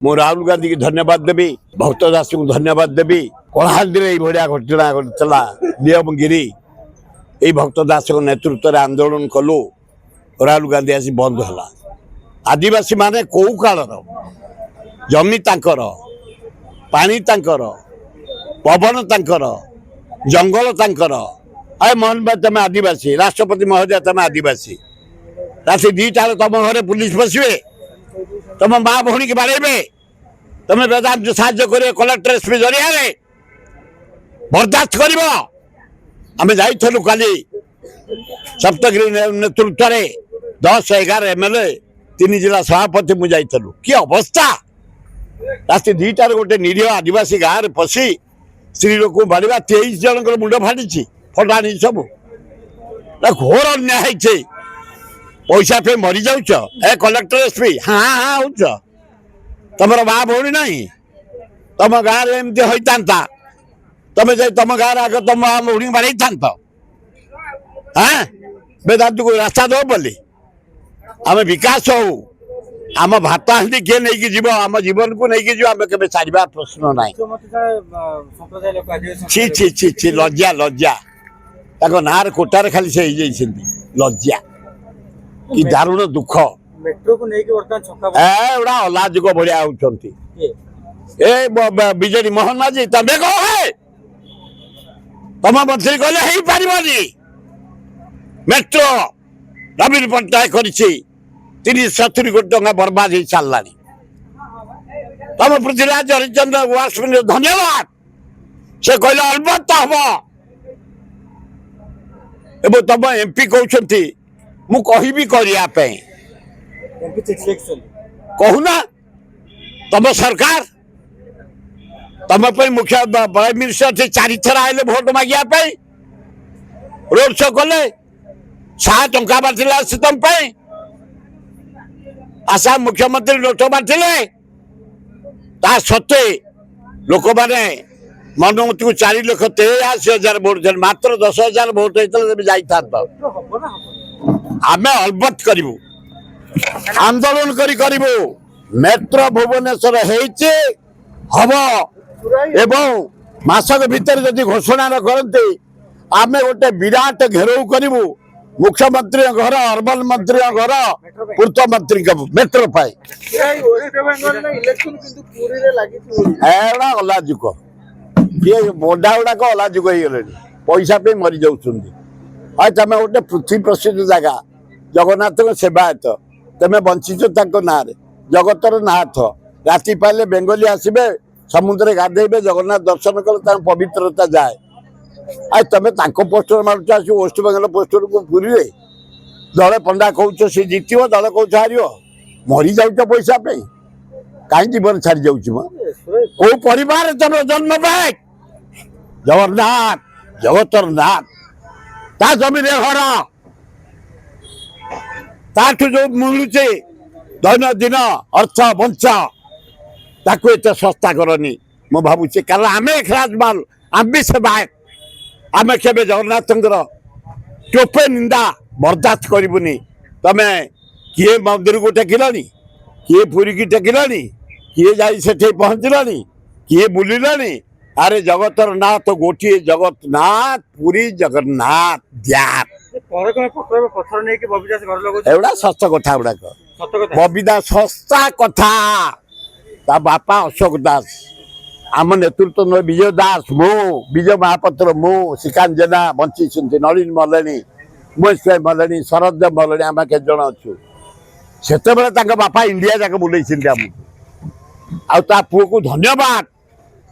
मु राहुल गांधी की धन्यवाद देवी भक्त दास को धन्यवाद देवी कलाहांडी भाया घटना घटला नियमगिरी ये भक्त दास नेतृत्व में आंदोलन कलु राहुल गांधी आसी बंद है आदिवासी माने कौ कालर जमी तांकर पानी तांकर पवन तांकर जंगल तांकर अरे मोहन भाई तुम आदिवासी राष्ट्रपति महोदय तुम आदिवासी राति 2टार तुम घर पुलिस बसवे तुम माँ भौणी की बाड़े तुम वेदांत साहय कर कलेक्टर एसपी जरिया बर्दास्त कर आम जाइलु काली सप्तगिरी नेतृत्व में 10-11 एमएलए 3 जिला सभापति मुझे जाइलु कि अवस्था राति 2टार गोटे निरीह आदिवासी गाँव में पशि स्त्री लोक मारा 23 जन मुंड फाटी फटाणी सब घोर अन्याय पैसा पे मरी जाऊच ए कलेक्टर एसपी हाँ हाँ हो तुम माँ भौणी ना तुम गाँव में एमती होता तुम जा तुम गाँव आग तुम माँ भौणी बाड़े था हाँ वेदांत को रास्ता दो बोली आम विकास हो आम भात हांडी किए नहीं जीव आम जीवन को नहीं जीव आम के छाड़ा प्रश्न ना छि छि छि छि लज्जा लज्जा नार कोटार खाली से लज्जा कि दारुण दुख मेट्रो को नहीं एड़ा अलाजुक भाया होती बीजेडी मोहन माझी तमें कह तुम मंत्री कहले हो पारि मेट्रो नवीन पट्टनायक कर 30-70 कोटी टंका बर्बाद हो सारा तुम पृथ्वीराज हरिचंद्र वासवानी धन्यवाद से कहले अलबत्त हम एवं तुम एमपी कहते मु कहबी करने कहूना तुम सरकार तुम मुख्य प्राइम मिनिस्टर 4 थर आए भोट मांगे रोड शो कले 100 टंका बांटिला तुम आसाम मुख्यमंत्री नोट बांटिले ता सत्वे लोक मैंने मनोमती को 4,83,000 भोट मात्र 10,000 भोट होता आम अलबत्त करूँ आंदोलन करू मेट्रो भुवनेश्वर हम एवं मासक भीतर जदि घोषणा न करते आम गोटे विराट घेराव करू मुख्यमंत्री घर अर्बन मंत्री घर पूर्त मंत्री मेट्रो पाई अलाजुक ये बड़ा गुड़ाक अलाजुक हो गले पैसा पे मरी जाऊँ तुम गोटे पृथ्वी प्रसिद्ध जगह जगन्नाथ सेवायत तुम बंचीच ना जगतर नाथ राति पाले बेंगली आसबे समुद्र गाधेबे जगन्नाथ दर्शन कले पवित्रता जाए आज तुम पोस्टर मारुच आस वेस्ट बेंगल पोस्टर को पूरी दले पंडा कौच सी जीत दल कौच हार मरी जाऊच पैसा पे कहीं जीवन छाड़ी जाऊँ कौ परिवार तुम जन्म पाए जगन्नाथ जगतर नाथ ता जमीन घर ताठू जो मिलुचे दैनंदिन अर्थ बंच ताकू एत सस्ता करनी मु भावुचे कारण आम एक राजमाल आम भी सेवायत आम के जगन्नाथ टोपे निंदा बर्दास्त करूनी तमें किए मंदिर को टेकिलानी किए पुरी की टेकिलानी किए जाठी पहुँचलानी किए बुलानी अरे जगतर नाथ गोटे जगन्नाथ पुरी जगन्नाथ ध्यान एवड़ा सस्ता कथा गुड़ाक बबिदा सस्ता कथा ता बापा अशोक दास आम नेतृत्व न विजय दास मो विजय महापात्र मो श्रीकांत जेना बंची नलिन मल्लानी उमेश भाई मल्लानी शरद देव मल्लानी आम के जन अच्छु से बापा इंडिया जाक बुले आ पुओ को धन्यवाद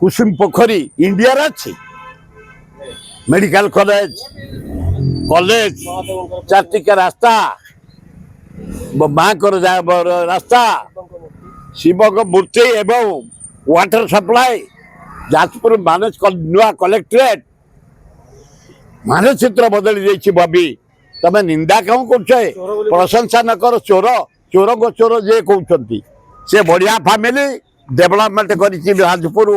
कुसुम पोखरी इंडिया अच्छी मेडिकल कॉलेज कॉलेज 4 रास्ता माँ रास्ता शिव मूर्ति एवं वाटर सप्लाई जाजपुर मानस नुआ कलेक्टरेट मानचित्र बदली जाइए बबी तमें निंदा क्यों कर प्रशंसा न कर चोर चोर गो चोर जे कहते से बढ़िया फैमिली डेवलपमेंट कर जाजपुर